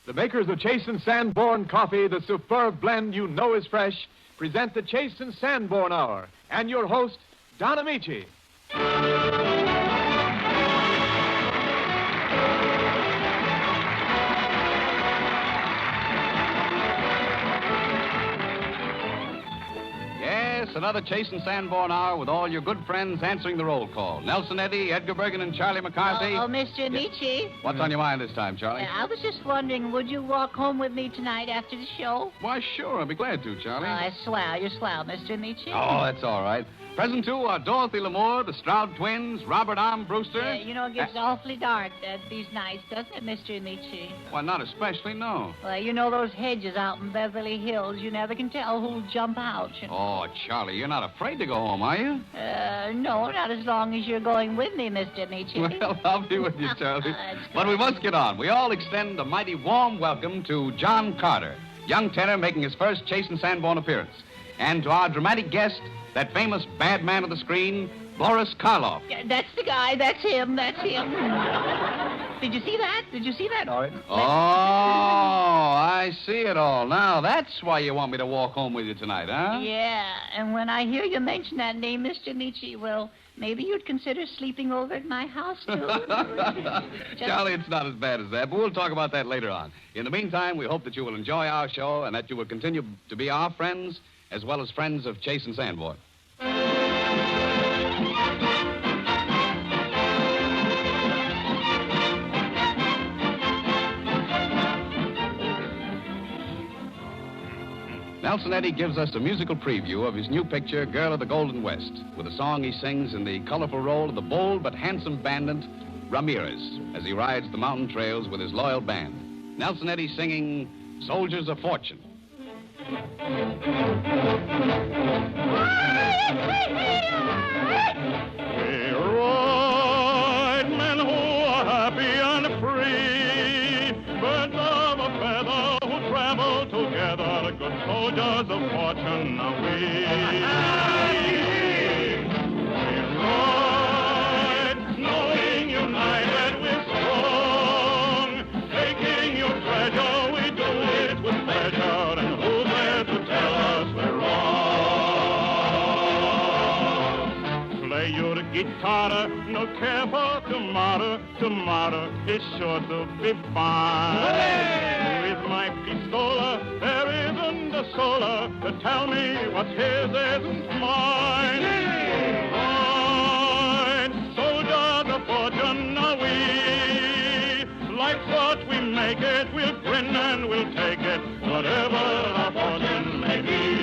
The makers of Chase and Sanborn Coffee, the superb blend you know is fresh, present the Chase and Sanborn Hour. And your host, Don Amici. Yes, another Chase and Sanborn Hour with all your good friends answering the roll call. Nelson Eddy, Edgar Bergen, and Charlie McCarthy. Oh, Mr. Amici. What's on your mind this time, Charlie? I was just wondering, would you walk home with me tonight after the show? Why, sure. I'll be glad to, Charlie. That's swell. You're swell, Mr. Amici. Oh, that's all right. Present, too, are Dorothy Lamour, the Stroud twins, Robert Armbruster. You know, it gets awfully dark these nights, doesn't it, Mr. Amici? Well, not especially, no. Well, you know those hedges out in Beverly Hills. You never can tell who'll jump out. You know? Oh, Charlie, you're not afraid to go home, are you? No, not as long as you're going with me, Mr. Amici. Well, I'll be with you, Charlie. But we must get on. We all extend a mighty warm welcome to John Carter, young tenor making his first Chase and Sanborn appearance. And to our dramatic guest, that famous bad man of the screen, Boris Karloff. Yeah, that's the guy. That's him. That's him. Did you see that? Did you see that? Oh, I see it all. Now, that's why you want me to walk home with you tonight, huh? Yeah, and when I hear you mention that name, Mr. Amici, well, maybe you'd consider sleeping over at my house, too. Charlie, it's not as bad as that, but we'll talk about that later on. In the meantime, we hope that you will enjoy our show and that you will continue to be our friends as well as friends of Chase and Sanborn. Nelson Eddy gives us a musical preview of his new picture, Girl of the Golden West, with a song he sings in the colorful role of the bold but handsome bandit Ramirez as he rides the mountain trails with his loyal band. Nelson Eddy singing Soldiers of Fortune. We ride men who are happy and free, birds of a feather who travel together, good soldiers of fortune are we. We ride, knowing united we're strong, taking your treasure, we do it with pleasure, and who's there to tell us we're wrong? Play your guitar, no care for tomorrow, tomorrow is sure to be fine. With my pistola, there isn't a soul to tell me what's his isn't mine. Right, soldiers of fortune are we. Life's what we make it, we'll grin and we'll take it, whatever our fortune may be.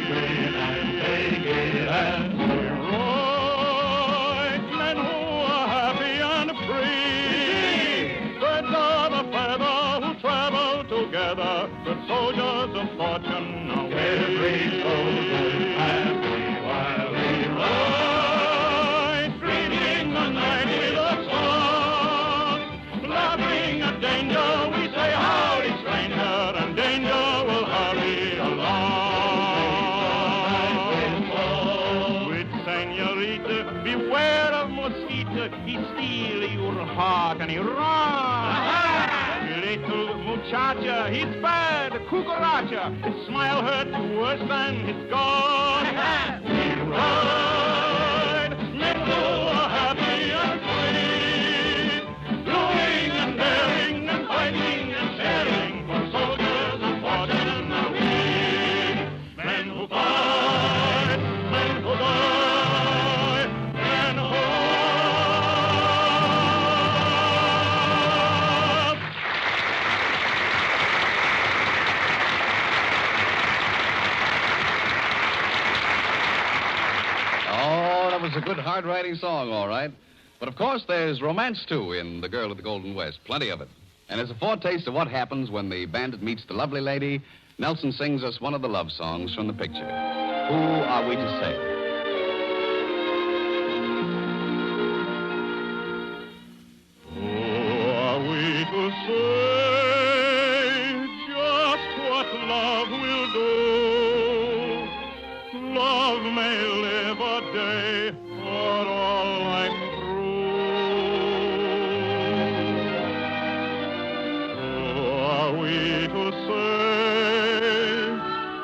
Grin and take it and we're right, men who are happy and free. Birds of a feather who travel together, good soldiers of fortune are we. Every soldier is happy while we ride, greeting the night with a song, laughing at danger, we say howdy stranger, and danger will hurry along. With senorita, beware of mosquito, he steal your heart and he runs. Little muchacha, he's bad, cucaracha, his smile hurts worse than his gone. We ride, men who are happy and free, doing and daring and fighting and sharing, for soldiers of fortune are we. Men who fight, men who die, men who... Oh, that was a good hard-riding song, all right. But, of course, there's romance, too, in The Girl of the Golden West. Plenty of it. And as a foretaste of what happens when the bandit meets the lovely lady, Nelson sings us one of the love songs from the picture. Who are we to say? Who are we to say just what love will do? Love may live a day or all life through. Who are we to say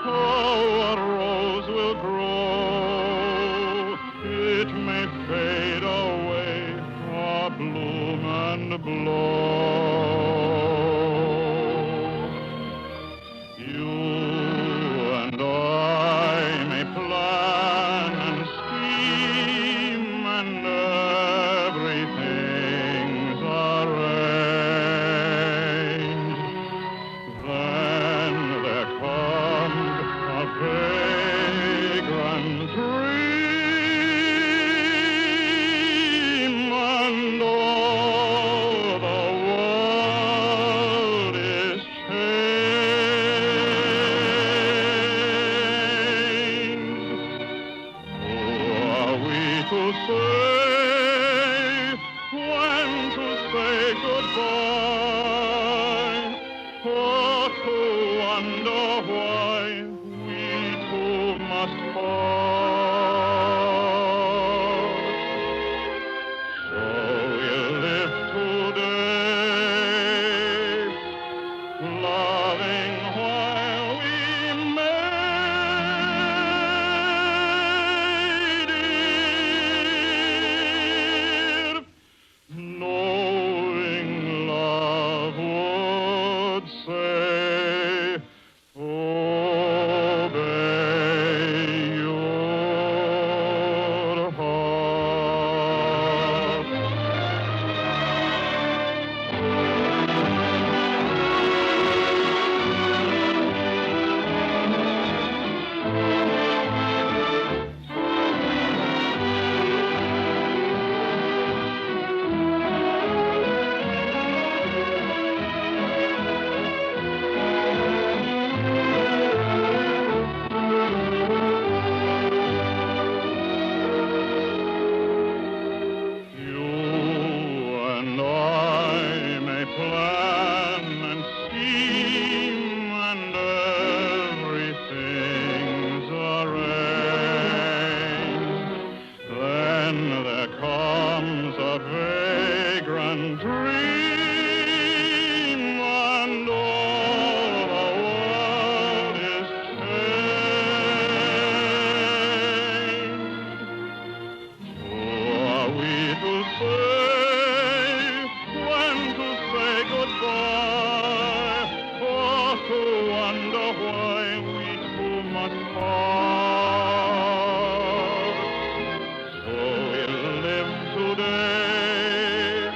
how a rose will grow? It may fade away, or bloom and blow. You and I may plan and scheme, and everything's arranged. Then there comes a vagrant dream, and all the world is changed. Who are we to say when to say goodbye? Or to wonder why we two must part? So we'll live today, loving while we may, dear, knowing love would say, obey your heart. You and I may plan and scheme, and everything's arranged. Then there comes a vagrant dream, and all the world is changed. Who are we to say when to say goodbye, or to wonder why we two must part? So we'll live today,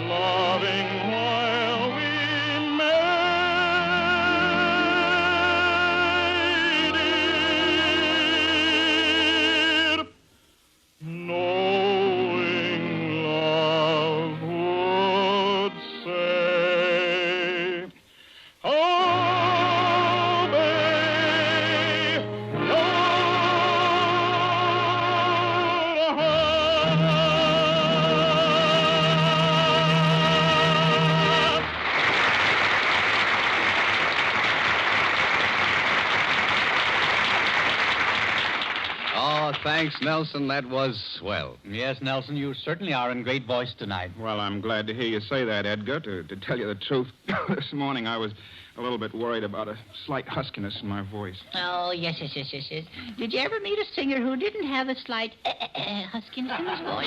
loving while we may, dear, knowing love would say, obey your heart. Oh, thanks, Nelson. That was swell. Yes, Nelson, you certainly are in great voice tonight. Well, I'm glad to hear you say that, Edgar. To tell you the truth, this morning I was a little bit worried about a slight huskiness in my voice. Oh, yes. Did you ever meet a singer who didn't have a slight huskiness in his voice?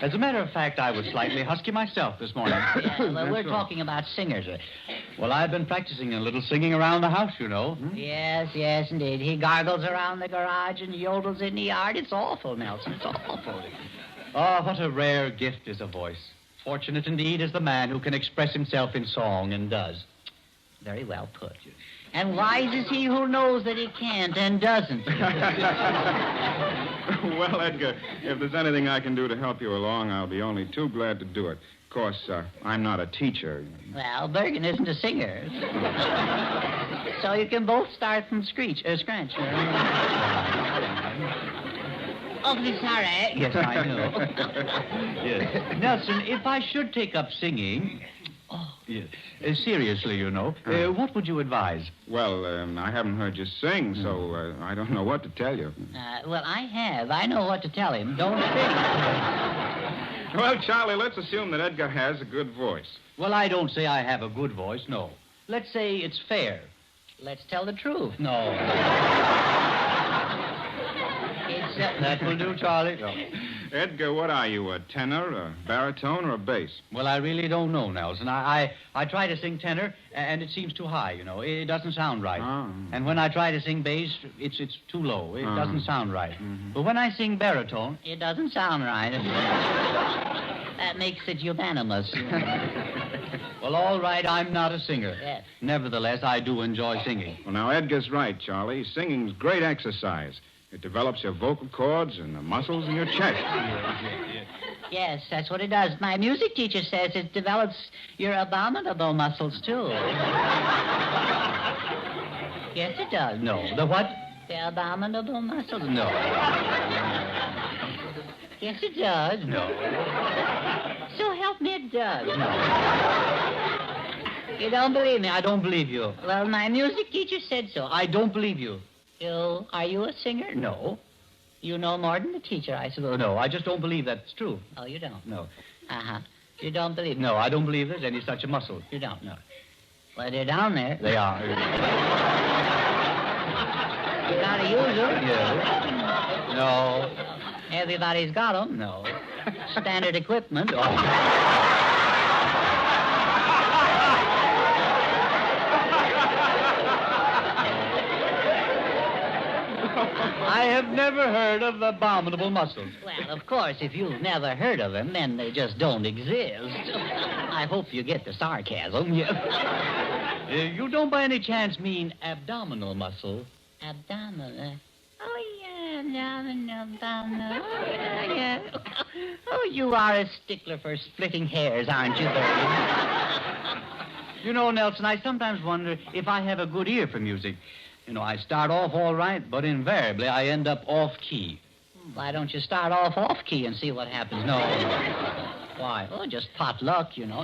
As a matter of fact, I was slightly husky myself this morning. Yeah, well, we're talking about singers. Well, I've been practicing a little singing around the house, you know. Yes, indeed. He gargles around the garage and yodels in the yard. It's awful, Nelson. It's awful. Oh, what a rare gift is a voice. Fortunate indeed is the man who can express himself in song and does. Very well put. And wise is he who knows that he can't and doesn't. Well, Edgar, if there's anything I can do to help you along, I'll be only too glad to do it. Of course, I'm not a teacher. Well, Bergen isn't a singer. So you can both start from scratch. Awfully sorry. Yes, I know. Yes. Nelson, if I should take up singing... Oh, yes. Seriously, you know, what would you advise? Well, I haven't heard you sing, so I don't know what to tell you. Well, I have. I know what to tell him. Don't sing. Well, Charlie, let's assume that Edgar has a good voice. Well, I don't say I have a good voice, no. Let's say it's fair. Let's tell the truth. No. It's, That will do, Charlie. No. Edgar, what are you, a tenor, a baritone, or a bass? Well, I really don't know, Nelson. I try to sing tenor, and it seems too high, you know. It doesn't sound right. Oh. And when I try to sing bass, it's too low. It doesn't sound right. Mm-hmm. But when I sing baritone, it doesn't sound right. That makes it unanimous. well, all right, I'm not a singer. Yes. Nevertheless, I do enjoy singing. Well, now, Edgar's right, Charlie. Singing's great exercise. It develops your vocal cords and the muscles in your chest. Yes, that's what it does. My music teacher says it develops your abominable muscles, too. Yes, it does. No. The what? The abominable muscles. No. Yes, it does. No. So help me, it does. No. You don't believe me? I don't believe you. Well, my music teacher said so. I don't believe you. Are you a singer? No. You know more than the teacher, I suppose. No, I just don't believe that's true. Oh, you don't? No. Uh-huh. You don't believe me? No, I don't believe there's any such a muscle. You don't? No. Well, they're down there. They are. You gotta use them. Yes. No. Everybody's got them. No. Standard equipment. Oh. I have never heard of abominable muscles. Well, of course, if you've never heard of them, then they just don't exist. I hope you get the sarcasm. You don't by any chance mean abdominal muscle? Abdominal. Oh, yeah, abdominal. Oh, yeah. Oh, you are a stickler for splitting hairs, aren't you, Bergen? You know, Nelson, I sometimes wonder if I have a good ear for music. You know, I start off all right, but invariably I end up off-key. Why don't you start off-key and see what happens? No. Why? Oh, just pot luck, you know.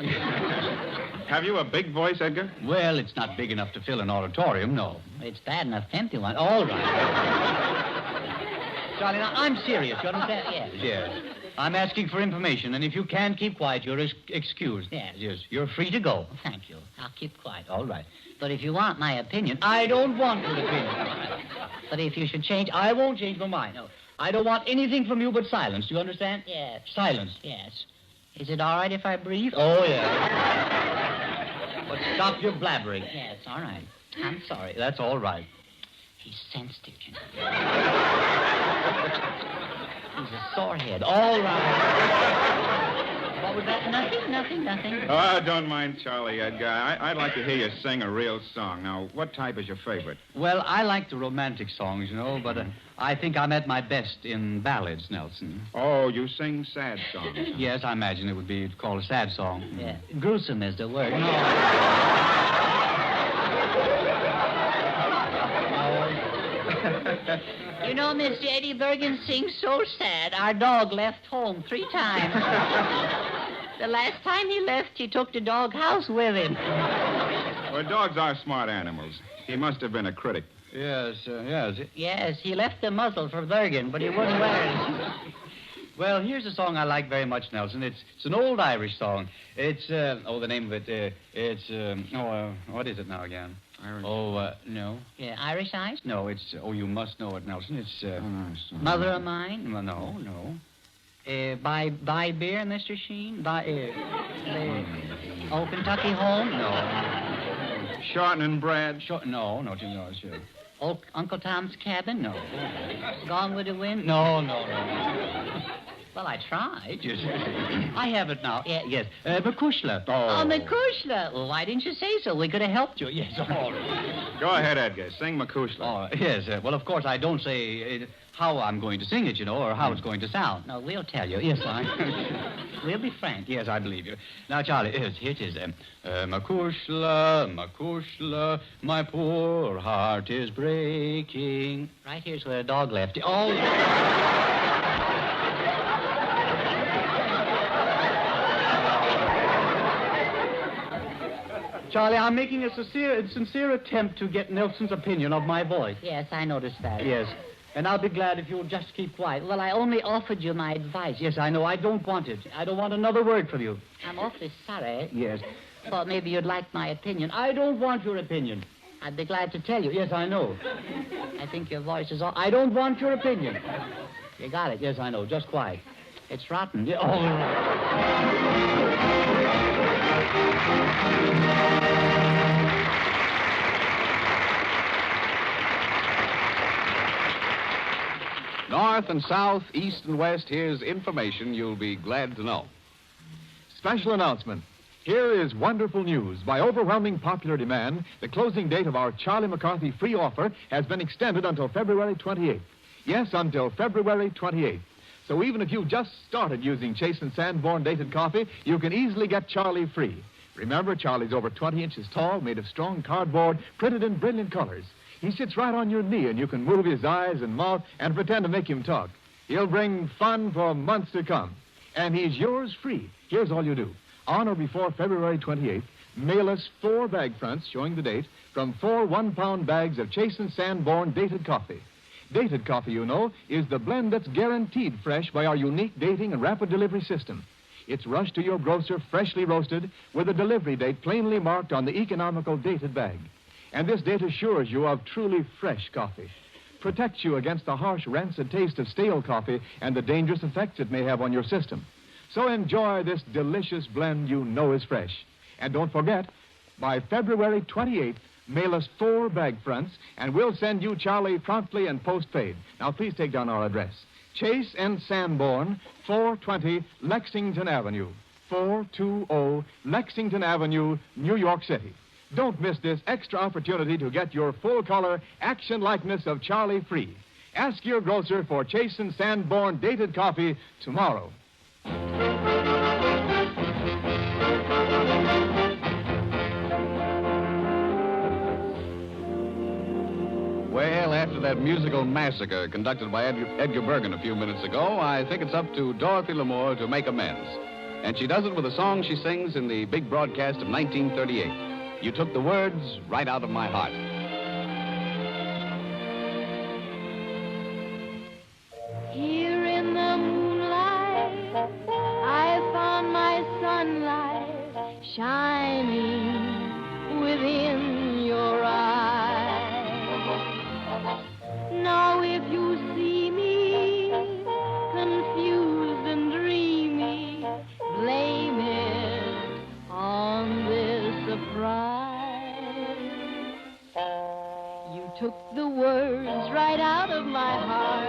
Have you a big voice, Edgar? Well, it's not big enough to fill an auditorium, no. It's bad enough to empty one. All right. Charlie, now, I'm serious, you understand? Yes. Yes. I'm asking for information, and if you can keep quiet, you're excused. Yes. Yes, you're free to go. Thank you. I'll keep quiet. All right. But if you want my opinion, I don't want your opinion. But if you should change, I won't change my mind. No. I don't want anything from you but silence. Do you understand? Yes. Silence. Yes. Is it all right if I breathe? Oh, yeah. But stop your blabbering. Yes, all right. I'm sorry. That's all right. He's sensitive, you know. He's a sorehead. All right. What was that? Nothing. Oh, don't mind Charlie, Edgar. I'd like to hear you sing a real song. Now, what type is your favorite? Well, I like the romantic songs, you know, but I think I'm at my best in ballads, Nelson. Oh, you sing sad songs. Yes, I imagine it would be called a sad song. Yeah. Gruesome is the word. You know, Mr. Eddie Bergen sings so sad, our dog left home 3 times. The last time he left, he took the dog house with him. Well, dogs are smart animals. He must have been a critic. Yes, yes. Yes, he left the muzzle for Bergen, but he wouldn't wear it. Well, here's a song I like very much, Nelson. It's an old Irish song. It's, the name of it, what is it now again? Irish. No. Yeah, Irish Eyes? No, it's, you must know it, Nelson. It's, Mother of Mine? No. Buy beer, Mr. Sheen? Kentucky Home? No. Shorten and Brad. No, sure. Uncle Tom's Cabin? No. Gone with the Wind? No. Well, I tried. Yes. I have it now. Yes. McCushla. Oh, McCushla. Well, why didn't you say so? We could have helped you. Yes, all right. Go ahead, Edgar. Sing McCushla. Oh, yes. Well, of course, I don't say how I'm going to sing it, you know, or how it's going to sound. No, we'll tell you. Yes, we'll be frank. Yes, I believe you. Now, Charlie, here it is. McCushla, my poor heart is breaking. Right here's where a dog left. Oh, Charlie, I'm making a sincere attempt to get Nelson's opinion of my voice. yes, I noticed that. Yes. And I'll be glad if you'll just keep quiet. Well, I only offered you my advice. Yes, I know. I don't want it. I don't want another word from you. I'm awfully sorry. Yes. Thought maybe you'd like my opinion. I don't want your opinion. I'd be glad to tell you. Yes, I know. I think your voice is all... I don't want your opinion. You got it. Yes, I know. Just quiet. It's rotten. Yeah, all North and south, east and west, here's information you'll be glad to know. Special announcement. Here is wonderful news. By overwhelming popular demand, the closing date of our Charlie McCarthy free offer has been extended until February 28th. Yes, until February 28th. So even if you've just started using Chase and Sanborn dated coffee, you can easily get Charlie free. Remember, Charlie's over 20 inches tall, made of strong cardboard, printed in brilliant colors. He sits right on your knee, and you can move his eyes and mouth and pretend to make him talk. He'll bring fun for months to come. And he's yours free. Here's all you do. On or before February 28th, mail us 4 bag fronts showing the date from 4 1-pound bags of Chase and Sanborn dated coffee. Dated coffee, you know, is the blend that's guaranteed fresh by our unique dating and rapid delivery system. It's rushed to your grocer freshly roasted with a delivery date plainly marked on the economical dated bag. And this date assures you of truly fresh coffee. Protects you against the harsh, rancid taste of stale coffee and the dangerous effects it may have on your system. So enjoy this delicious blend you know is fresh. And don't forget, by February 28th, mail us 4 bag fronts, and we'll send you Charlie promptly and postpaid. Now, please take down our address. Chase and Sanborn, 420 Lexington Avenue. 420 Lexington Avenue, New York City. Don't miss this extra opportunity to get your full-color action likeness of Charlie free. Ask your grocer for Chase and Sanborn dated coffee tomorrow. Well, after that musical massacre conducted by Edgar Bergen a few minutes ago, I think it's up to Dorothy Lamour to make amends. And she does it with a song she sings in the big broadcast of 1938. You took the words right out of my heart. Here in the moonlight, I found my sunlight shining within your eyes. Now if you see me confused and dreamy, blame it on this surprise. You took the words right out of my heart,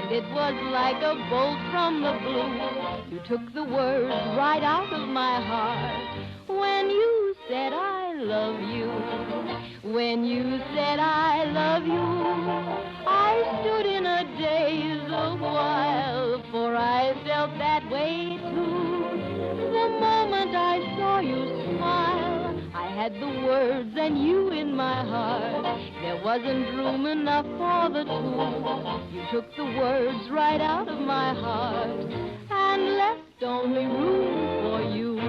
and it was like a bolt from the blue. You took the words right out of my heart when you said I love you. When you said I love you, I stood in a daze a while, for I felt that way too. The moment I saw you smile, I had the words and you in my heart. There wasn't room enough for the two. You took the words right out of my heart and left only room for you.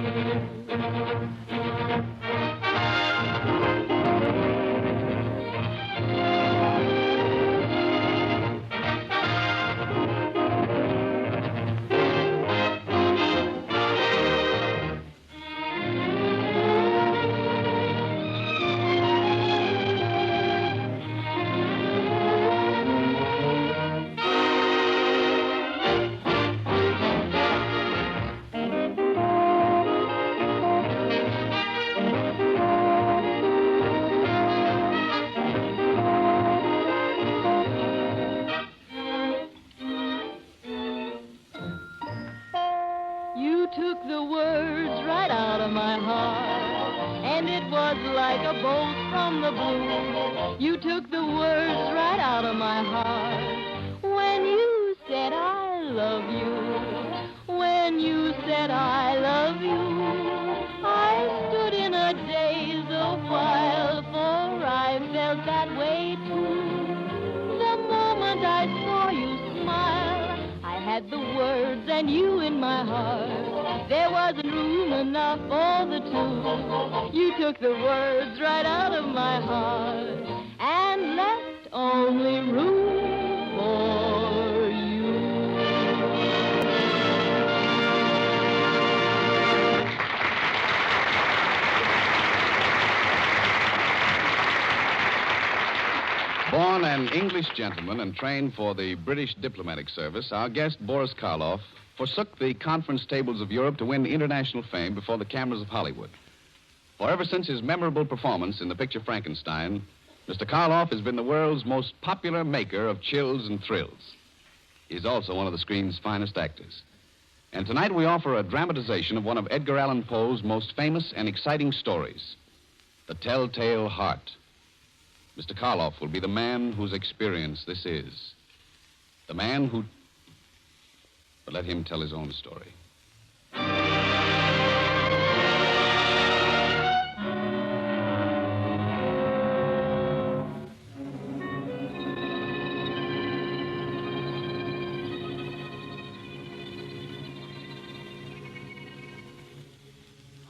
Took the words right out of my heart, and it was like a bolt from the blue. You took the words right out of my heart when you said I love you. When you said I love you, I stood in a daze a while, for I felt that way too. The moment I saw you smile, I had the words and you in my heart. There wasn't room enough for the two. You took the words right out of my heart and left only room for Born an English gentleman and trained for the British diplomatic service, our guest, Boris Karloff, forsook the conference tables of Europe to win international fame before the cameras of Hollywood. For ever since his memorable performance in the picture Frankenstein, Mr. Karloff has been the world's most popular maker of chills and thrills. He's also one of the screen's finest actors. And tonight we offer a dramatization of one of Edgar Allan Poe's most famous and exciting stories, The Telltale Heart. Mr. Karloff will be the man whose experience this is. The man who... But let him tell his own story.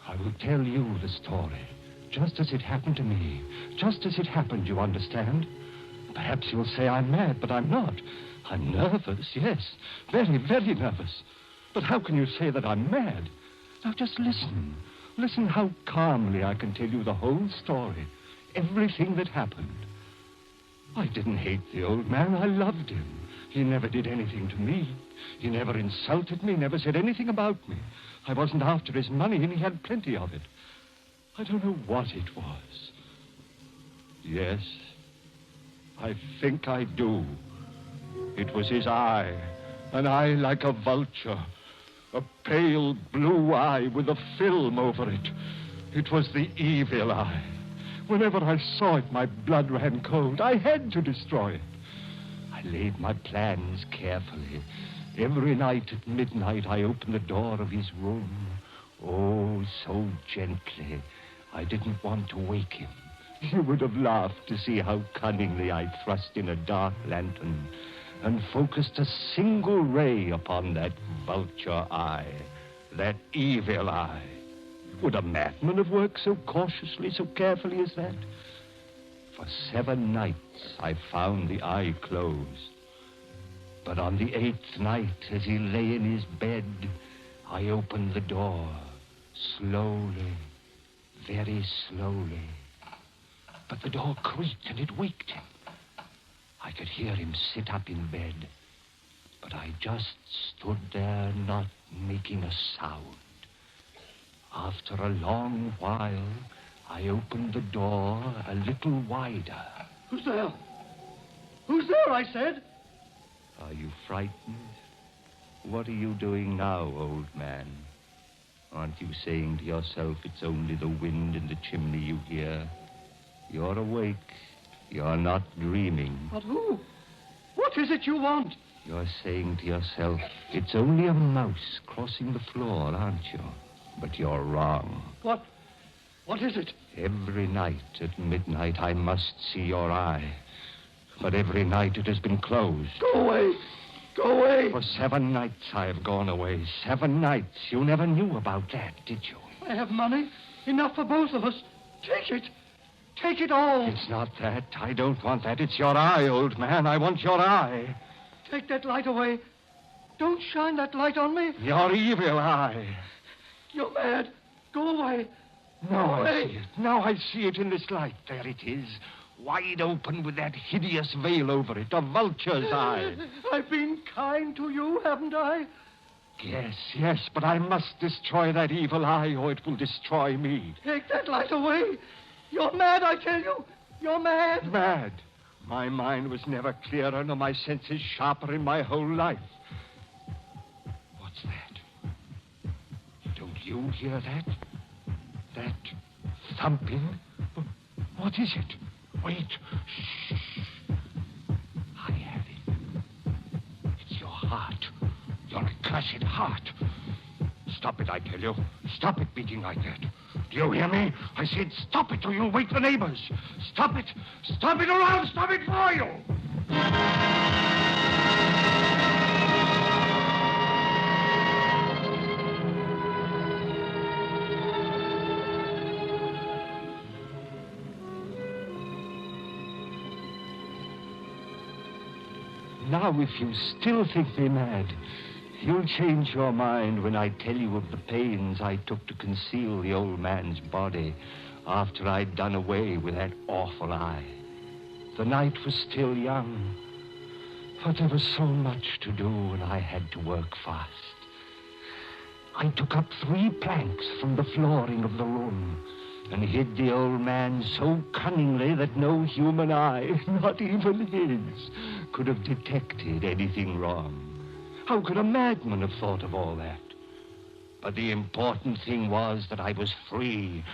I will tell you the story, just as it happened to me. Just as it happened, you understand? Perhaps you'll say I'm mad, but I'm not. I'm nervous, yes. Very, very nervous. But how can you say that I'm mad? Now, just listen. Listen how calmly I can tell you the whole story. Everything that happened. I didn't hate the old man. I loved him. He never did anything to me. He never insulted me, never said anything about me. I wasn't after his money, and he had plenty of it. I don't know what it was. Yes, I think I do. It was his eye, an eye like a vulture, a pale blue eye with a film over it. It was the evil eye. Whenever I saw it, my blood ran cold. I had to destroy it. I laid my plans carefully. Every night at midnight, I opened the door of his room. Oh, so gently. I didn't want to wake him. He would have laughed to see how cunningly I thrust in a dark lantern and focused a single ray upon that vulture eye, that evil eye. Would a madman have worked so cautiously, so carefully as that? For 7 nights, I found the eye closed. But on the 8th night, as he lay in his bed, I opened the door, slowly, very slowly. But the door creaked and it waked him. I could hear him sit up in bed, but I just stood there, not making a sound. After a long while, I opened the door a little wider. Who's there? Who's there, I said? Are you frightened? What are you doing now, old man? Aren't you saying to yourself it's only the wind in the chimney you hear? You're awake. You're not dreaming. But who? What is it you want? You're saying to yourself, it's only a mouse crossing the floor, aren't you? But you're wrong. What? What is it? Every night at midnight, I must see your eye. But every night it has been closed. Go away. Go away. For 7 nights I have gone away. 7 nights. You never knew about that, did you? I have money. Enough for both of us. Take it. Take it all. It's not that. I don't want that. It's your eye, old man. I want your eye. Take that light away. Don't shine that light on me. Your evil eye. You're mad. Go away. Now I see it. Now I see it in this light. There it is. Wide open with that hideous veil over it. A vulture's eye. I've been kind to you, haven't I? Yes, yes, but I must destroy that evil eye or it will destroy me. Take that light away. You're mad, I tell you. You're mad. Mad. My mind was never clearer, nor my senses sharper in my whole life. What's that? Don't you hear that? That thumping? What is it? Wait. Shh. I have it. It's your heart. Your cursed heart. Stop it, I tell you. Stop it beating like that. Do you hear me? I said stop it or you'll wake the neighbors. Stop it. Stop it or I'll stop it for you. Now, if you still think me mad, you'll change your mind when I tell you of the pains I took to conceal the old man's body after I'd done away with that awful eye. The night was still young. But there was so much to do, and I had to work fast. I took up 3 planks from the flooring of the room and hid the old man so cunningly that no human eye, not even his, could have detected anything wrong. How could a madman have thought of all that? But the important thing was that I was free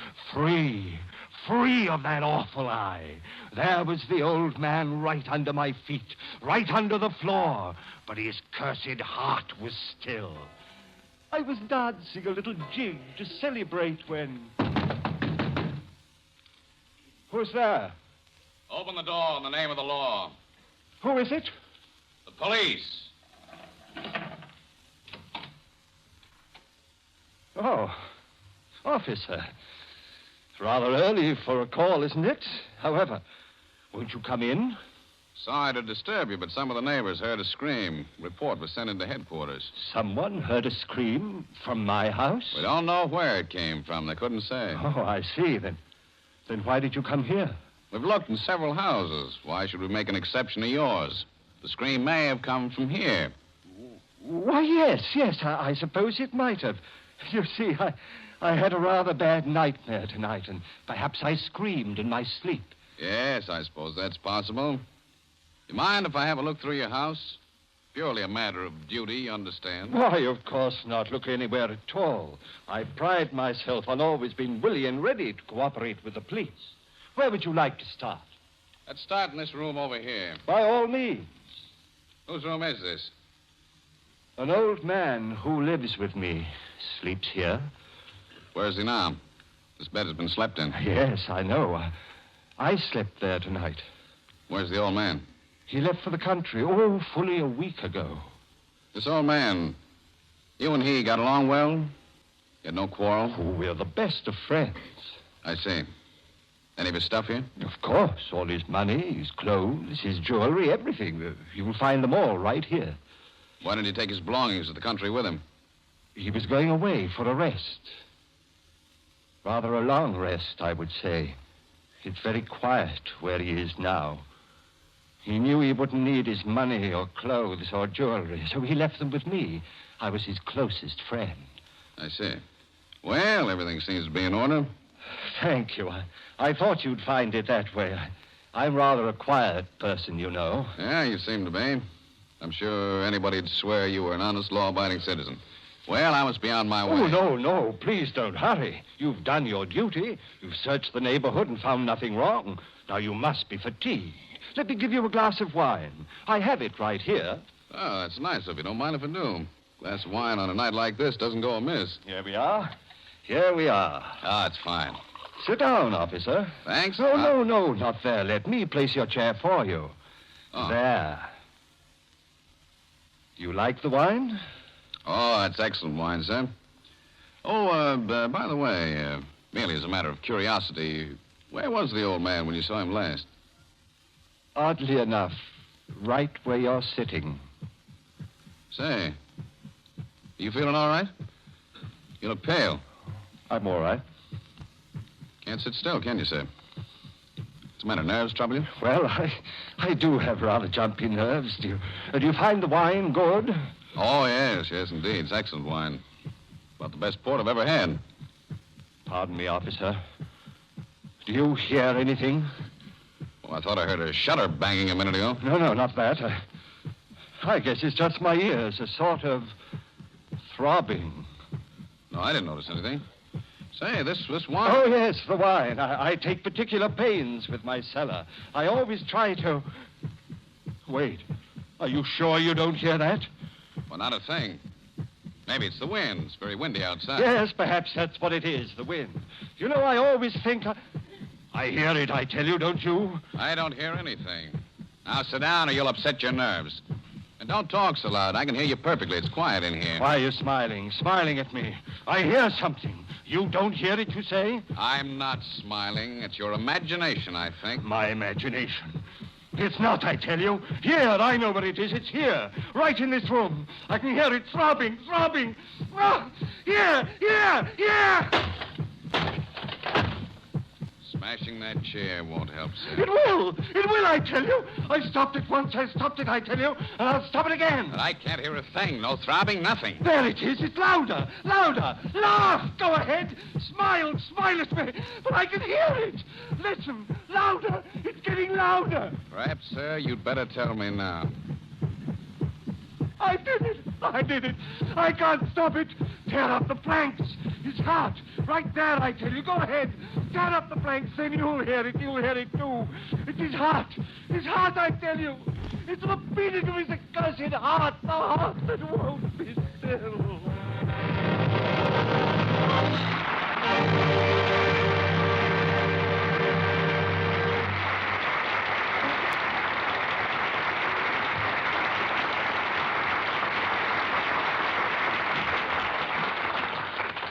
of that awful eye. There was the old man right under my feet, right under the floor, but his cursed heart was still. I was dancing a little jig to celebrate when... Who's there? Open the door in the name of the law. Who is it? The police. Oh, officer. It's rather early for a call, isn't it? However, won't you come in? Sorry to disturb you, but some of the neighbors heard a scream. Report was sent into headquarters. Someone heard a scream from my house? We don't know where it came from. They couldn't say. Oh, I see. Then why did you come here? We've looked in several houses. Why should we make an exception of yours? The scream may have come from here. Why, yes. I suppose it might have. You see, I had a rather bad nightmare tonight, and perhaps I screamed in my sleep. Yes, I suppose that's possible. You mind if I have a look through your house? Purely a matter of duty, you understand? Why, of course not. Look anywhere at all. I pride myself on always being willing and ready to cooperate with the police. Where would you like to start? Let's start in this room over here. By all means. Whose room is this? An old man who lives with me sleeps here. Where is he now? This bed has been slept in. Yes, I know. I slept there tonight. Where's the old man? He left for the country, fully a week ago. This old man, you and he got along well? You had no quarrel? Oh, we're the best of friends. I see. Any of his stuff here? Of course. All his money, his clothes, his jewelry, everything. You will find them all right here. Why didn't he take his belongings to the country with him? He was going away for a rest. Rather a long rest, I would say. It's very quiet where he is now. He knew he wouldn't need his money or clothes or jewelry, so he left them with me. I was his closest friend. I see. Well, everything seems to be in order. Thank you. I thought you'd find it that way. I'm rather a quiet person, you know. Yeah, you seem to be. I'm sure anybody'd swear you were an honest, law-abiding citizen. Well, I must be on my way. Oh, no. Please don't hurry. You've done your duty. You've searched the neighborhood and found nothing wrong. Now you must be fatigued. Let me give you a glass of wine. I have it right here. Oh, that's nice of you. Don't mind if I do. A glass of wine on a night like this doesn't go amiss. Here we are. Here we are. Ah, it's fine. Sit down, officer. Thanks. No, not there. Let me place your chair for you. Oh. There. You like the wine? Oh, that's excellent wine, sir. Oh, by the way, merely as a matter of curiosity, where was the old man when you saw him last? Oddly enough, right where you're sitting. Say, you feeling all right? You look pale. I'm all right. Can't sit still, can you, sir? What's the matter, nerves trouble you? Well, I do have rather jumpy nerves. Do you find the wine good? Oh, yes, indeed. It's excellent wine. About the best port I've ever had. Pardon me, officer. Do you hear anything? Oh, I thought I heard a shutter banging a minute ago. No, not that. I guess it's just my ears, a sort of throbbing. No, I didn't notice anything. Say, this wine... Oh, yes, the wine. I take particular pains with my cellar. I always try to... Wait. Are you sure you don't hear that? Well, not a thing. Maybe it's the wind. It's very windy outside. Yes, perhaps that's what it is, the wind. You know, I always think... I hear it, I tell you, don't you? I don't hear anything. Now sit down or you'll upset your nerves. And don't talk so loud. I can hear you perfectly. It's quiet in here. Why are you smiling? Smiling at me. I hear something. You don't hear it, you say? I'm not smiling. It's your imagination, I think. My imagination. It's not, I tell you. Here, I know where it is. It's here, right in this room. I can hear it throbbing. Ah, here. Smashing that chair won't help, sir. It will! It will, I tell you! I stopped it once, I stopped it, I tell you, and I'll stop it again! But I can't hear a thing. No throbbing, nothing. There it is! It's louder! Louder! Laugh! Go ahead! Smile! Smile at me! But I can hear it! Listen! Louder! It's getting louder! Perhaps, sir, you'd better tell me now. I did it! I did it! I can't stop it! Tear up the planks! It's hot! Right there, I tell you. Go ahead! Tear up the planks, then you'll hear it. You'll hear it, too. It is hot! It's hot, I tell you! It's the beating of his accursed heart! The heart that won't be still!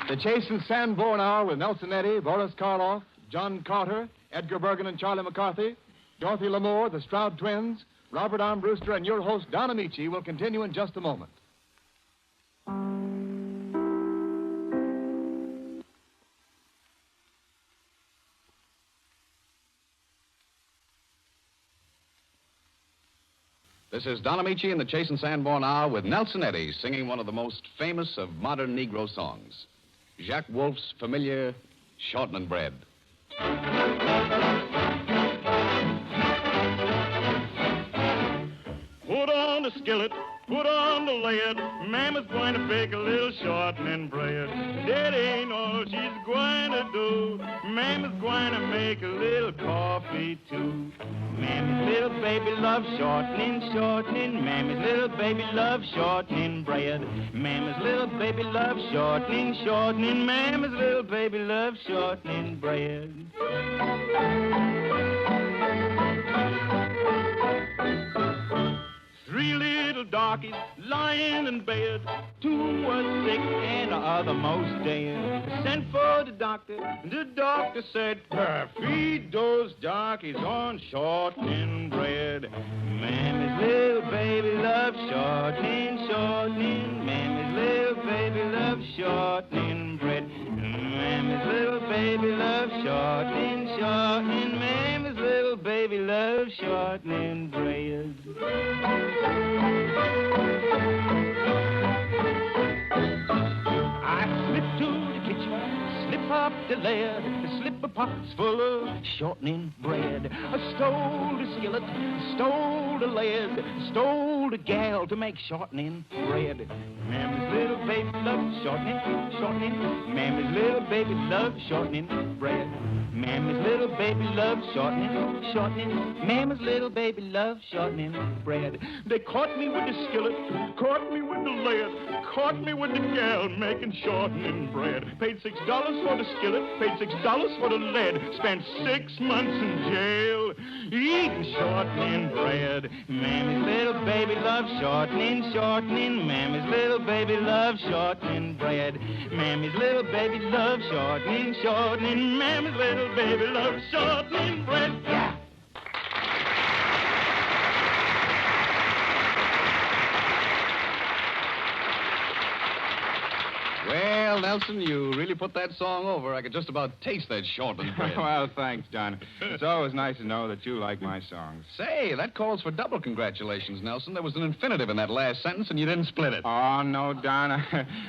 The Chase and Sanborn Hour with Nelson Eddy, Boris Karloff, John Carter, Edgar Bergen and Charlie McCarthy, Dorothy Lamour, the Stroud Twins, Robert Armbruster, and your host, Don Amici, will continue in just a moment. This is Don Amici in the Chase and Sanborn Hour with Nelson Eddy singing one of the most famous of modern Negro songs, Jacques Wolfe's familiar Shortening Bread. Put on the skillet, put on the lid. Mama's going to bake a little shortening bread. That ain't all she's going to do. Mama's going to make a little coffee, too. Mammy's little baby loves shortening, shortening. Mammy's little baby loves shortening bread. Mammy's little baby loves shortening, shortening. Mammy's little baby loves shortening bread. Three little darkies lying in bed. Two was sick and the other most dead. Sent for the doctor. The doctor said, feed those darkies on shortening bread. Mammy's little baby loves shortening, shortening. Mammy's little baby loves shortening bread. Mammy's little baby loves shortening, shortening. Mammy's little baby loves shortening bread. I slipped to the kitchen, slip up the lid, the slipper pockets full of shortening bread. I stole the skillet, stole the lid, stole the gal to make shortening bread. Mammy's little baby loves shortening, shortening. Mammy's little baby loves shortening bread. Mammy's little baby loves shortening, shortening. Mammy's little baby loves shortening bread. They caught me with the skillet, caught me with the lid, caught me with the gal making shortening bread. Paid $6 for the skillet, paid $6 for the lead. Spent 6 months in jail eating shortening bread. Mammy's little baby loves shortening, shortening. Mammy's little baby loves shortening bread. Mammy's little baby loves shortening, shortening. Mammy's little baby loves shortening bread. Yeah. Well, Nelson, you really put that song over. I could just about taste that shortening bread. Well, thanks, Don. It's always nice to know that you like my songs. Say, that calls for double congratulations, Nelson. There was an infinitive in that last sentence, and you didn't split it. Oh, no, Don.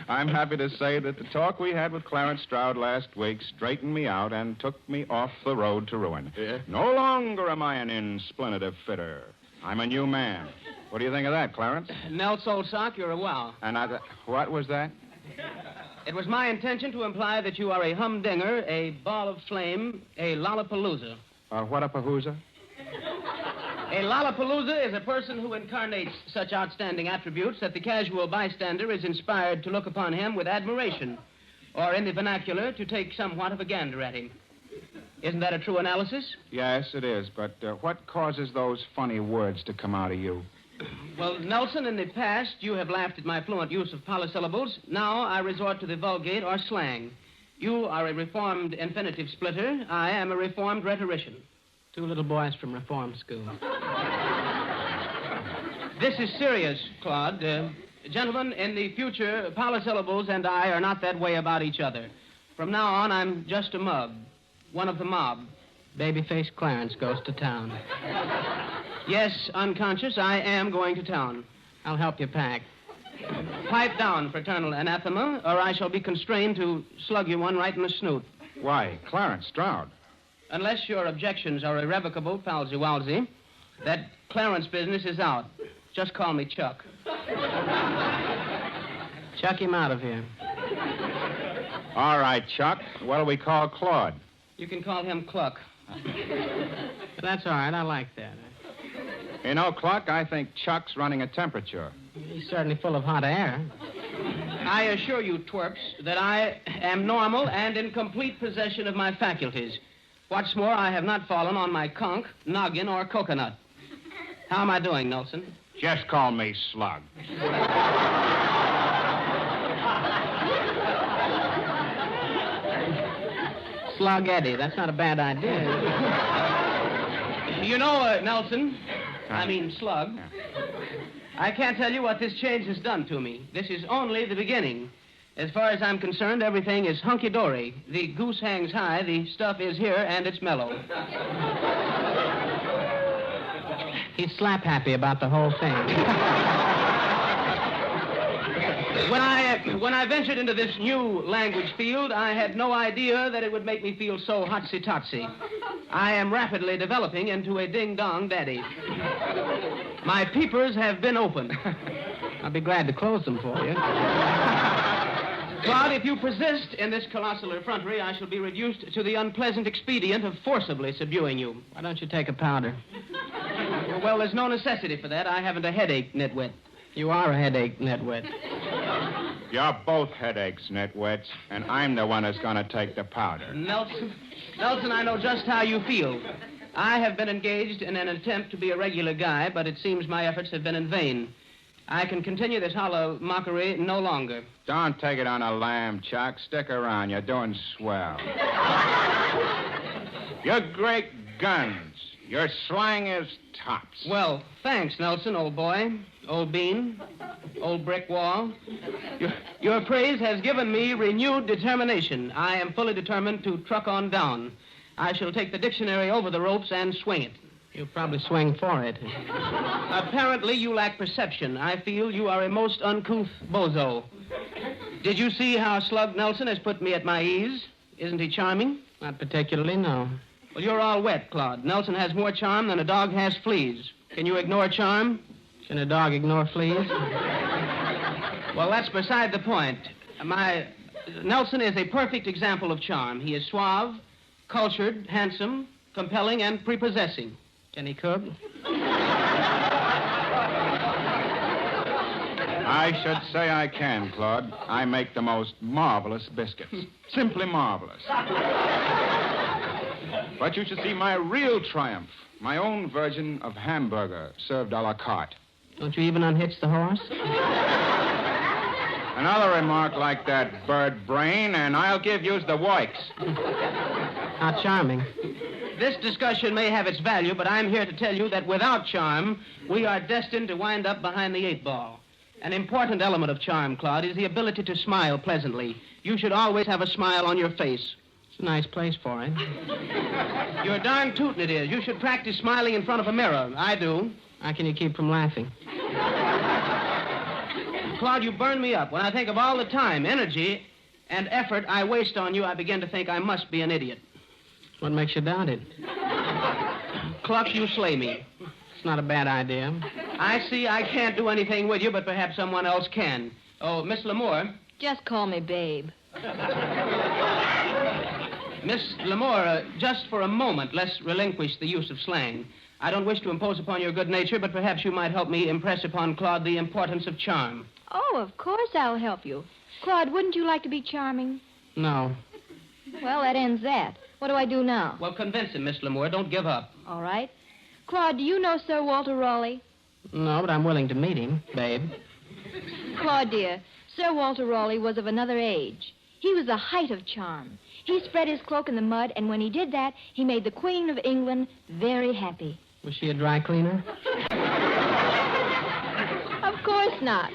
I'm happy to say that the talk we had with Clarence Stroud last week straightened me out and took me off the road to ruin. Yeah? No longer am I an insplenative fitter. I'm a new man. What do you think of that, Clarence? Nels, old sock, you're a wow. And what was that? It was my intention to imply that you are a humdinger, a ball of flame, a lollapalooza. What a pahooza? A lollapalooza is a person who incarnates such outstanding attributes that the casual bystander is inspired to look upon him with admiration, or in the vernacular, to take somewhat of a gander at him. Isn't that a true analysis? Yes, it is. But what causes those funny words to come out of you? Well, Nelson, in the past, you have laughed at my fluent use of polysyllables. Now I resort to the vulgate or slang. You are a reformed infinitive splitter. I am a reformed rhetorician. Two little boys from reform school. This is serious, Claude. Gentlemen, in the future, polysyllables and I are not that way about each other. From now on, I'm just a mub. One of the mob. Babyface Clarence goes to town. Yes, unconscious, I am going to town. I'll help you pack. Pipe down, fraternal anathema, or I shall be constrained to slug you one right in the snoot. Why, Clarence Stroud. Unless your objections are irrevocable, palsy walsy, that Clarence business is out. Just call me Chuck. Chuck him out of here. All right, Chuck. What'll we call Claude? You can call him Cluck. That's all right. I like that. You know, Cluck, I think Chuck's running a temperature. He's certainly full of hot air. I assure you, twerps, that I am normal and in complete possession of my faculties. What's more, I have not fallen on my conch, noggin, or coconut. How am I doing, Nelson? Just call me Slug. Slug Eddie. That's not a bad idea. You know, Nelson, I mean Slug, I can't tell you what this change has done to me. This is only the beginning. As far as I'm concerned, everything is hunky-dory. The goose hangs high, the stuff is here, and it's mellow. He's slap-happy about the whole thing. When I ventured into this new language field, I had no idea that it would make me feel so hotsy-totsy. I am rapidly developing into a ding-dong daddy. My peepers have been opened. I'll be glad to close them for you. Claude, if you persist in this colossal effrontery, I shall be reduced to the unpleasant expedient of forcibly subduing you. Why don't you take a powder? Well, there's no necessity for that. I haven't a headache, nitwit. You are a headache, nitwit. You're both headaches, nitwits, and I'm the one who's going to take the powder. Nelson, I know just how you feel. I have been engaged in an attempt to be a regular guy, but it seems my efforts have been in vain. I can continue this hollow mockery no longer. Don't take it on a lamb, Chuck. Stick around. You're doing swell. You're great guns. Your slang is tops. Well, thanks, Nelson, old boy. Old bean. Old brick wall. Your praise has given me renewed determination. I am fully determined to truck on down. I shall take the dictionary over the ropes and swing it. You'll probably swing for it. Apparently, you lack perception. I feel you are a most uncouth bozo. Did you see how Slug Nelson has put me at my ease? Isn't he charming? Not particularly, no. Well, you're all wet, Claude. Nelson has more charm than a dog has fleas. Can you ignore charm? Can a dog ignore fleas? Well, that's beside the point. Nelson is a perfect example of charm. He is suave, cultured, handsome, compelling, and prepossessing. Can he cook? I should say I can, Claude. I make the most marvelous biscuits. Simply marvelous. But you should see my real triumph. My own version of hamburger served a la carte. Don't you even unhitch the horse? Another remark like that, bird brain, and I'll give you the woiks. How charming. This discussion may have its value, but I'm here to tell you that without charm, we are destined to wind up behind the 8-ball. An important element of charm, Claude, is the ability to smile pleasantly. You should always have a smile on your face. It's a nice place for it. You're darn tootin' it is. You should practice smiling in front of a mirror. I do. How can you keep from laughing? Claude, you burn me up. When I think of all the time, energy, and effort I waste on you, I begin to think I must be an idiot. What makes you doubt it? Cluck, you slay me. It's not a bad idea. I see I can't do anything with you, but perhaps someone else can. Oh, Miss Lamore. Just call me Babe. Miss Lamore, just for a moment, let's relinquish the use of slang. I don't wish to impose upon your good nature, but perhaps you might help me impress upon Claude the importance of charm. Oh, of course I'll help you. Claude, wouldn't you like to be charming? No. Well, that ends that. What do I do now? Well, convince him, Miss Lamore. Don't give up. All right. Claude, do you know Sir Walter Raleigh? No, but I'm willing to meet him, babe. Claude, dear, Sir Walter Raleigh was of another age. He was the height of charm. He spread his cloak in the mud, and when he did that, he made the Queen of England very happy. Was she a dry cleaner? Of course not.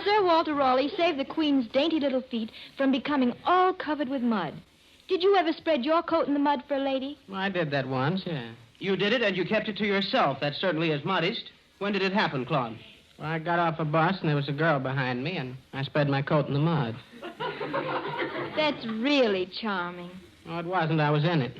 Sir Walter Raleigh saved the Queen's dainty little feet from becoming all covered with mud. Did you ever spread your coat in the mud for a lady? Well, I did that once, yeah. You did it, and you kept it to yourself. That certainly is modest. When did it happen, Claude? Well, I got off a bus, and there was a girl behind me, and I spread my coat in the mud. That's really charming. No, it wasn't. I was in it.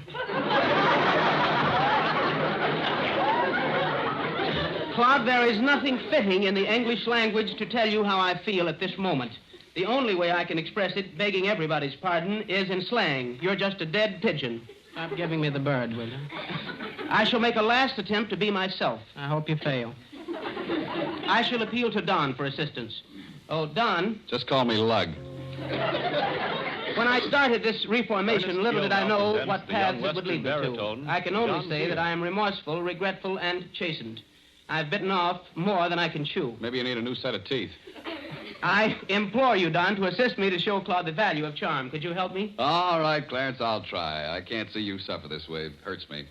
Claude, there is nothing fitting in the English language to tell you how I feel at this moment. The only way I can express it, begging everybody's pardon, is in slang. You're just a dead pigeon. Stop giving me the bird, will you? I shall make a last attempt to be myself. I hope you fail. I shall appeal to Don for assistance. Oh, Don. Just call me Lug. When I started this reformation, little did I know what paths it would lead me to. I can only say that I am remorseful, regretful, and chastened. I've bitten off more than I can chew. Maybe you need a new set of teeth. I implore you, Don, to assist me to show Claude the value of charm. Could you help me? All right, Clarence, I'll try. I can't see you suffer this way. It hurts me.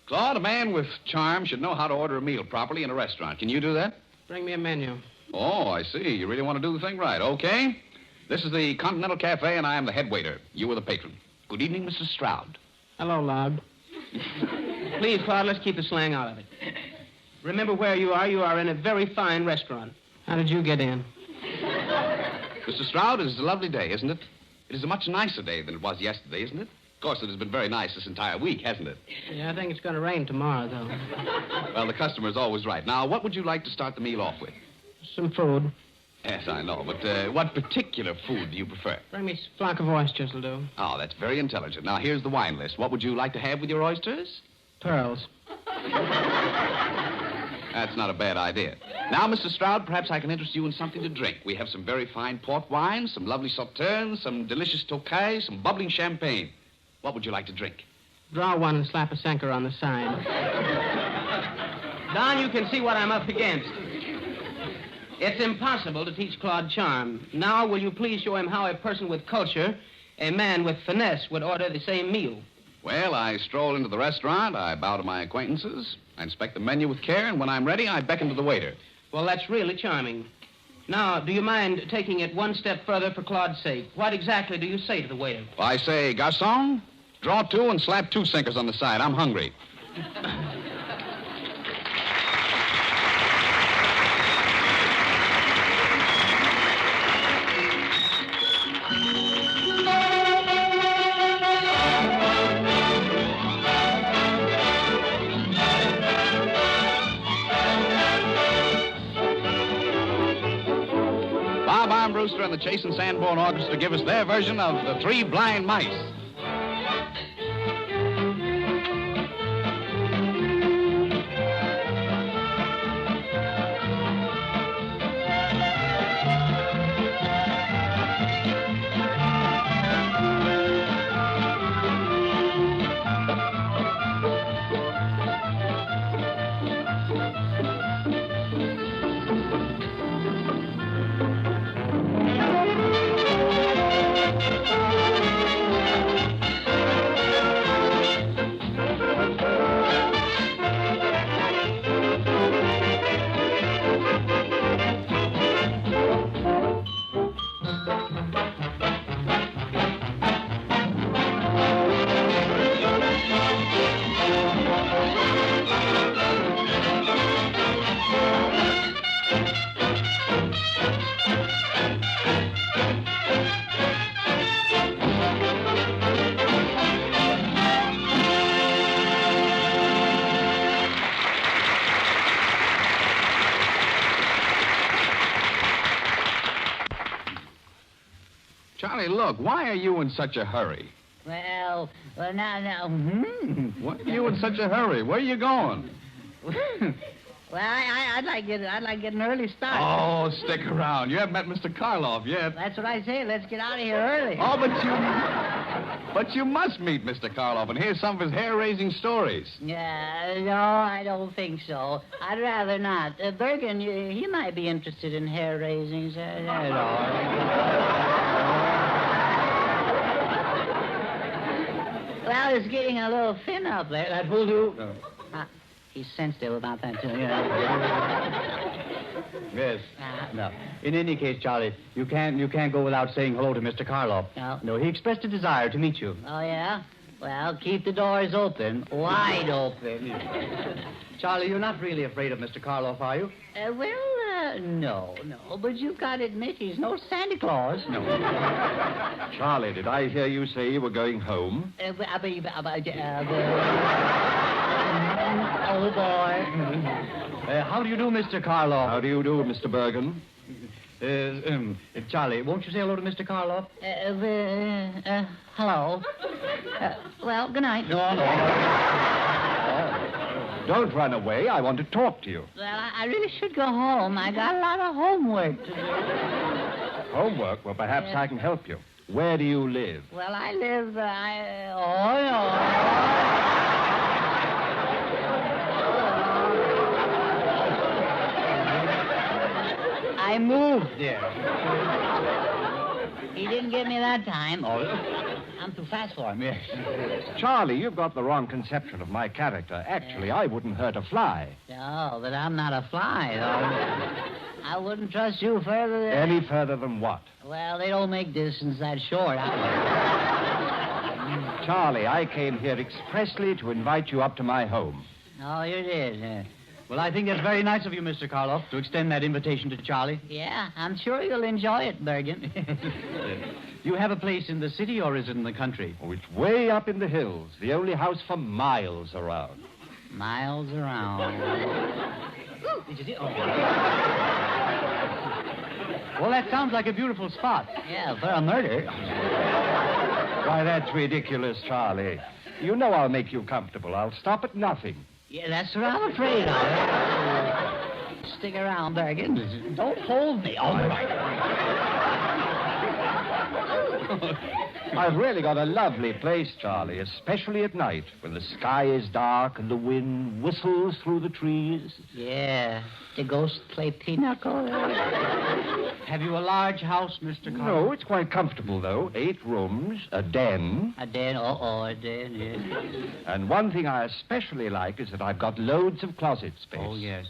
Claude, a man with charm should know how to order a meal properly in a restaurant. Can you do that? Bring me a menu. Oh, I see. You really want to do the thing right. Okay. This is the Continental Cafe, and I am the head waiter. You are the patron. Good evening, Mr. Stroud. Hello, Log. Please, Claude, let's keep the slang out of it. Remember where you are. You are in a very fine restaurant. How did you get in? Mr. Stroud, it is a lovely day, isn't it? It is a much nicer day than it was yesterday, isn't it? Of course, it has been very nice this entire week, hasn't it? Yeah, I think it's going to rain tomorrow, though. Well, the customer's always right. Now, what would you like to start the meal off with? Some food. Yes, I know, but what particular food do you prefer? Bring me a flock of oysters will do. Oh, that's very intelligent. Now, here's the wine list. What would you like to have with your oysters? Pearls. That's not a bad idea. Now, Mr. Stroud, perhaps I can interest you in something to drink. We have some very fine port wine, some lovely sauternes, some delicious Tokay, some bubbling champagne. What would you like to drink? Draw one and slap a Senker on the side. Don, you can see what I'm up against. It's impossible to teach Claude charm. Now, will you please show him how a person with culture, a man with finesse, would order the same meal? Well, I stroll into the restaurant, I bow to my acquaintances, I inspect the menu with care, and when I'm ready, I beckon to the waiter. Well, that's really charming. Now, do you mind taking it one step further for Claude's sake? What exactly do you say to the waiter? I say, garçon, draw two and slap two Sinkers on the side. I'm hungry. Brewster and the Chase and Sanborn Orchestra give us their version of The Three Blind Mice. Charlie, look, why are you in such a hurry? Well, now. Why are you in such a hurry? Where are you going? Well, I'd like to get an early start. Oh, stick around. You haven't met Mr. Karloff yet. That's what I say. Let's get out of here early. Oh, but you must meet Mr. Karloff and hear some of his hair-raising stories. Yeah, no, I don't think so. I'd rather not. Bergen, he might be interested in hair-raisings. Well, it's getting a little thin up there. That will do. He's sensitive about that, too. Yeah. Yes. No. In any case, Charlie, you can't go without saying hello to Mr. Karloff. No. No, he expressed a desire to meet you. Oh, yeah? Well, keep the doors open, wide open. Charlie, you're not really afraid of Mr. Karloff, are you? No. But you've got to admit he's no Santa Claus. No. Charlie, did I hear you say you were going home? Oh, boy. How do you do, Mr. Karloff? How do you do, Mr. Bergen? Charlie, won't you say hello to Mr. Karloff? Hello. Well, good night. No. Don't run away. I want to talk to you. Well, I really should go home. I got a lot of homework to do. Homework? Well, perhaps I can help you. Where do you live? Well, I live, I moved there. He didn't get me that time. I'm too fast for him, yes. Charlie, you've got the wrong conception of my character. Actually, I wouldn't hurt a fly. No, but I'm not a fly, though. I wouldn't trust you further than... Any further than what? Well, they don't make distance that short. Charlie, I came here expressly to invite you up to my home. Oh, you did, Well, I think that's very nice of you, Mr. Karloff, to extend that invitation to Charlie. Yeah, I'm sure you'll enjoy it, Bergen. You have a place in the city, or is it in the country? Oh, it's way up in the hills. The only house for miles around. Miles around. Well, that sounds like a beautiful spot. Yeah, for a murder. Why, that's ridiculous, Charlie. You know I'll make you comfortable. I'll stop at nothing. Yeah, that's what I'm afraid of. Stick around, Bergen. Don't hold me. All right. I've really got a lovely place, Charlie, especially at night when the sky is dark and the wind whistles through the trees. Yeah, the ghosts play pinochle. Have you a large house, Mr. Karloff? No, it's quite comfortable, though. 8 rooms, a den. A den, a den, yes. And one thing I especially like is that I've got loads of closet space. Oh, yes.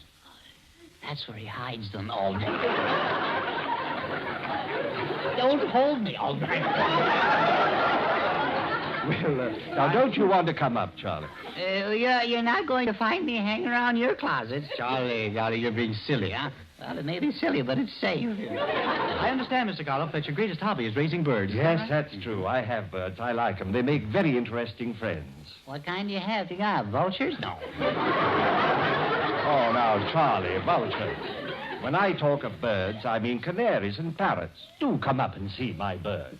That's where he hides them all day. Don't hold me all night. Well, now, don't you want to come up, Charlie? You're not going to find me hanging around your closets. Charlie, you're being silly, huh? Well, it may be silly, but it's safe. I understand, Mr. Karloff, that your greatest hobby is raising birds. Yes, that's true. I have birds. I like them. They make very interesting friends. What kind do you have? You got vultures? No. Oh, now, Charlie, vultures. When I talk of birds, I mean canaries and parrots. Do come up and see my birds.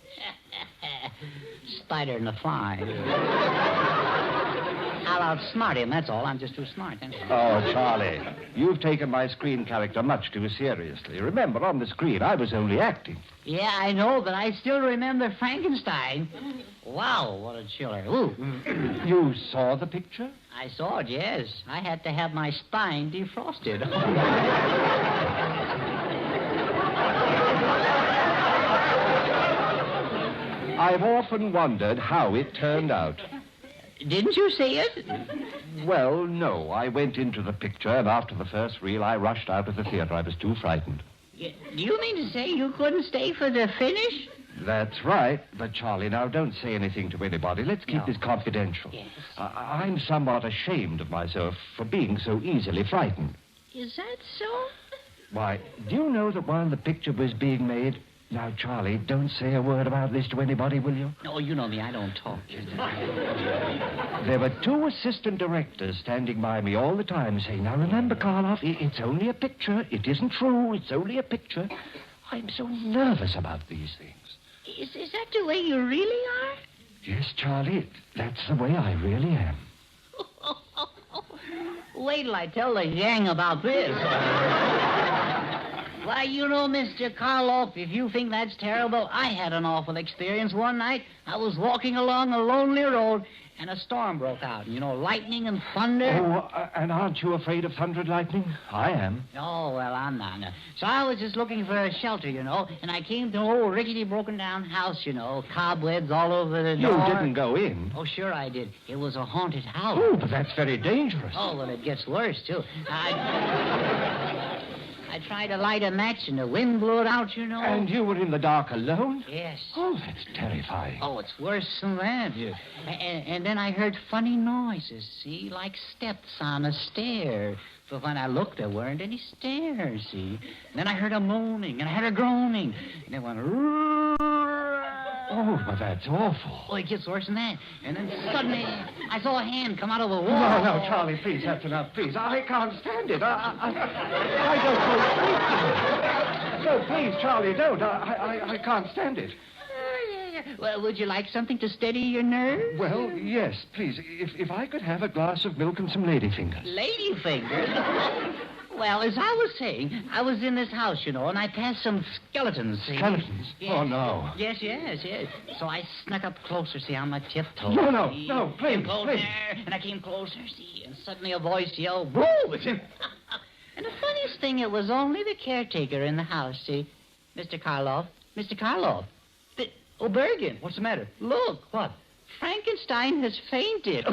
Spider and the fly. I'll outsmart him, that's all. I'm just too smart. Oh, Charlie, you've taken my screen character much too seriously. Remember, on the screen, I was only acting. Yeah, I know, but I still remember Frankenstein. Wow, what a chiller. Ooh. You saw the picture? I saw it, yes. I had to have my spine defrosted. I've often wondered how it turned out. Didn't you see it? Well, no. I went into the picture, and after the first reel, I rushed out of the theater. I was too frightened. Do you mean to say you couldn't stay for the finish? That's right. But, Charlie, now, don't say anything to anybody. Let's keep this confidential. Yes. I'm somewhat ashamed of myself for being so easily frightened. Is that so? Why, do you know that while the picture was being made... Now, Charlie, don't say a word about this to anybody, will you? No, you know me. I don't talk. There were 2 assistant directors standing by me all the time saying, now, remember, Karloff, it's only a picture. It isn't true. It's only a picture. I'm so nervous about these things. Is that the way you really are? Yes, Charlie, that's the way I really am. Wait till I tell the gang about this. Why, you know, Mr. Karloff, if you think that's terrible, I had an awful experience one night. I was walking along a lonely road, and a storm broke out. You know, lightning and thunder. Oh, and aren't you afraid of thunder and lightning? I am. Oh, well, I'm not. So I was just looking for a shelter, you know, and I came to an old rickety broken-down house, you know, cobwebs all over the door. You didn't go in. Oh, sure I did. It was a haunted house. Oh, but that's very dangerous. Oh, well, it gets worse, too. I tried to light a match and the wind blew it out, you know. And you were in the dark alone? Yes. Oh, that's terrifying. Oh, it's worse than that. And then I heard funny noises, see, like steps on a stair. But when I looked, there weren't any stairs, see. And then I heard a moaning, and I heard a groaning. And it went... Oh, but that's awful. Oh, it gets worse than that. And then suddenly, I saw a hand come out of the wall. No, Charlie, please, that's enough, please. I can't stand it. I don't go crazy. No, please, Charlie, don't. I can't stand it. Well, would you like something to steady your nerves? Well, yes, please. If I could have a glass of milk and some ladyfingers. Ladyfingers? Well, as I was saying, I was in this house, you know, and I passed some skeletons, see? Skeletons? Yes. Oh, no. Yes. So I snuck up closer, see, on my tiptoes. No, see? please, Came closer, please. and I came closer, see, and suddenly a voice yelled, "Woo!" And the funniest thing, it was only the caretaker in the house, see? Mr. Karloff. Oh, Bergen, what's the matter? Look, what? Frankenstein has fainted.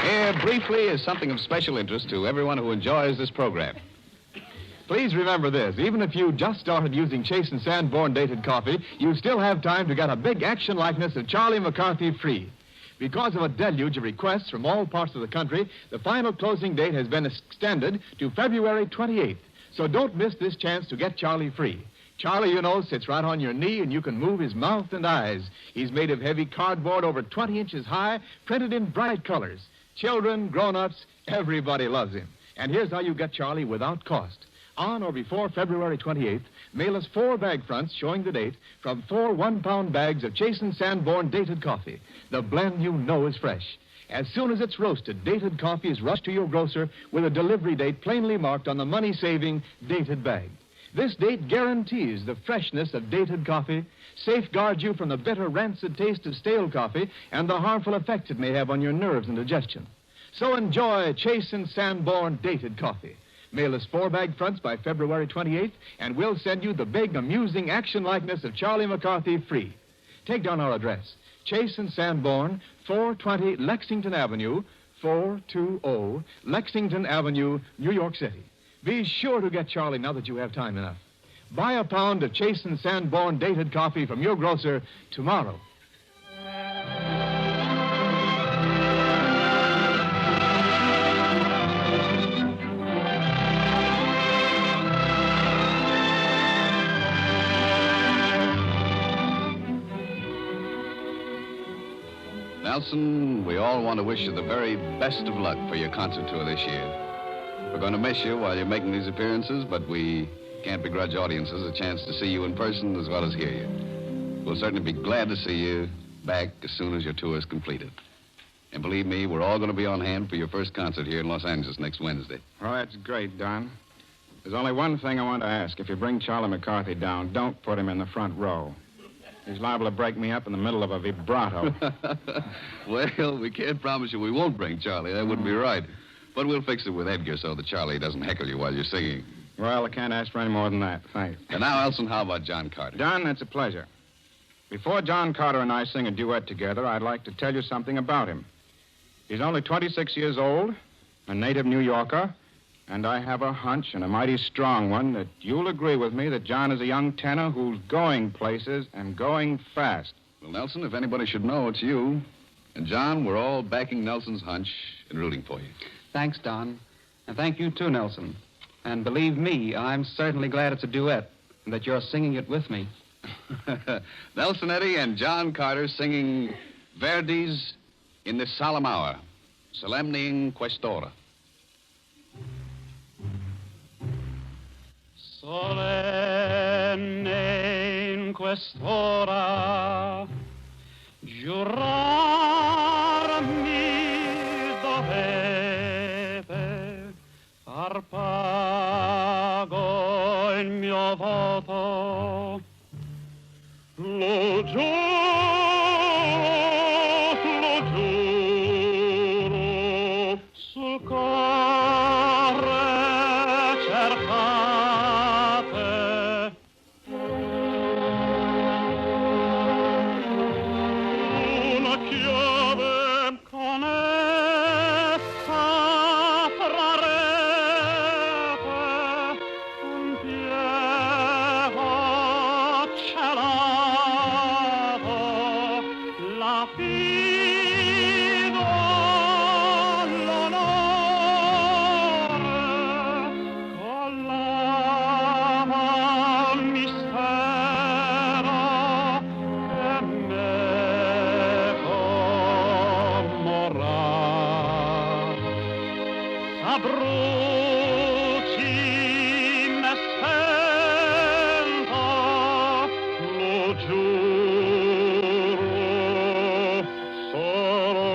Here, briefly, is something of special interest to everyone who enjoys this program. Please remember this. Even if you just started using Chase and Sanborn dated coffee, you still have time to get a big action likeness of Charlie McCarthy free. Because of a deluge of requests from all parts of the country, the final closing date has been extended to February 28th. So don't miss this chance to get Charlie free. Charlie, you know, sits right on your knee and you can move his mouth and eyes. He's made of heavy cardboard over 20 inches high, printed in bright colors. Children, grown-ups, everybody loves him. And here's how you get Charlie without cost. On or before February 28th, mail us 4 bag fronts showing the date from 4 one-pound bags of Chase and Sanborn dated coffee. The blend you know is fresh. As soon as it's roasted, dated coffee is rushed to your grocer with a delivery date plainly marked on the money-saving dated bag. This date guarantees the freshness of dated coffee, safeguards you from the bitter, rancid taste of stale coffee, and the harmful effects it may have on your nerves and digestion. So enjoy Chase and Sanborn dated coffee. Mail us 4 bag fronts by February 28th, and we'll send you the big, amusing action likeness of Charlie McCarthy free. Take down our address. Chase and Sanborn, 420 Lexington Avenue, 420 Lexington Avenue, New York City. Be sure to get Charlie now that you have time enough. Buy a pound of Chase and Sanborn dated coffee from your grocer tomorrow. Nelson, we all want to wish you the very best of luck for your concert tour this year. We're going to miss you while you're making these appearances, but we can't begrudge audiences a chance to see you in person as well as hear you. We'll certainly be glad to see you back as soon as your tour is completed. And believe me, we're all going to be on hand for your first concert here in Los Angeles next Wednesday. Well, that's great, Don. There's only one thing I want to ask. If you bring Charlie McCarthy down, don't put him in the front row. He's liable to break me up in the middle of a vibrato. Well, we can't promise you we won't bring Charlie. That wouldn't be right. But we'll fix it with Edgar so that Charlie doesn't heckle you while you're singing. Well, I can't ask for any more than that. Thanks. And now, Elson, how about John Carter? Don, that's a pleasure. Before John Carter and I sing a duet together, I'd like to tell you something about him. He's only 26 years old, a native New Yorker, and I have a hunch, and a mighty strong one, that you'll agree with me that John is a young tenor who's going places and going fast. Well, Nelson, if anybody should know, it's you. And, John, we're all backing Nelson's hunch and rooting for you. Thanks, Don. And thank you, too, Nelson. And believe me, I'm certainly glad it's a duet and that you're singing it with me. Nelson Eddy and John Carter singing Verdi's In This Solemn Hour, Solemne Questora. Solenne in quest'ora giurarmi dovete, far pago il mio voto. Lo giuro, sul cuore cercate. bruci me sento, lo giuro, solo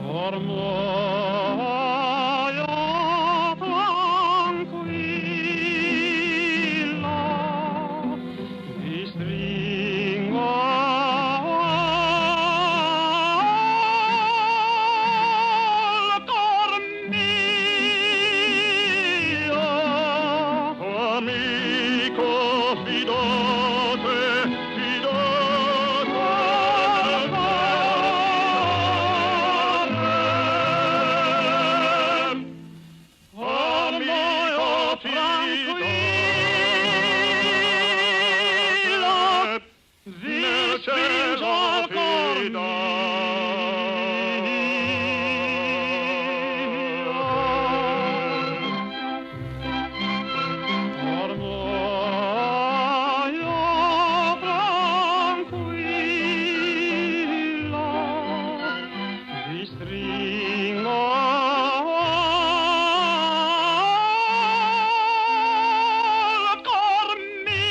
ormai tranquilla vi stringo al cor mio, amico fidote, fidote amico tranquillo, nel cielo vi stringo al cor mio,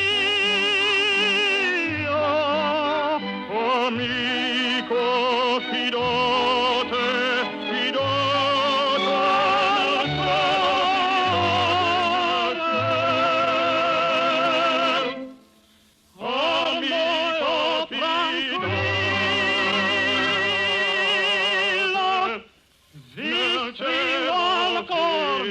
amico fidote, fidote amico tranquillo, nel cielo al cor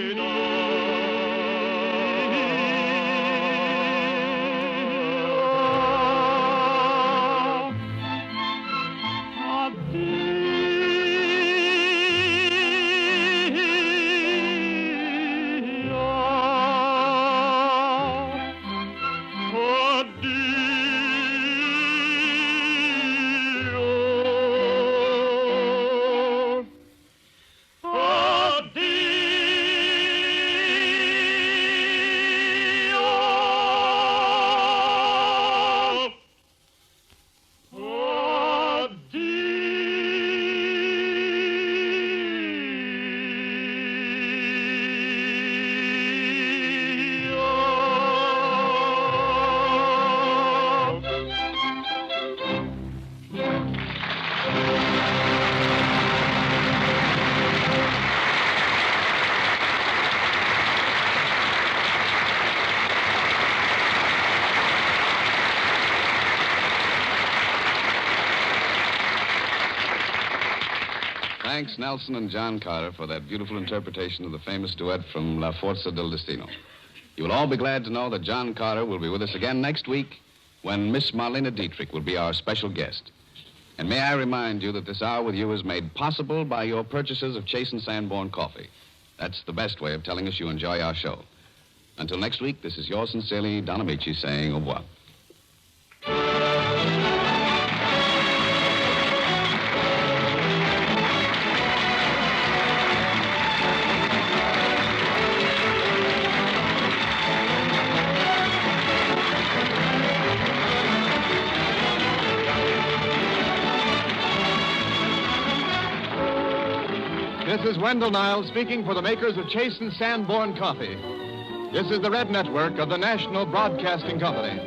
Thanks, Nelson and John Carter, for that beautiful interpretation of the famous duet from La Forza del Destino. You will all be glad to know that John Carter will be with us again next week when Miss Marlena Dietrich will be our special guest. And may I remind you that this hour with you is made possible by your purchases of Chase and Sanborn coffee. That's the best way of telling us you enjoy our show. Until next week, this is yours sincerely, Don Amici, saying au revoir. This is Wendell Niles speaking for the makers of Chase and Sanborn Coffee. This is the Red Network of the National Broadcasting Company.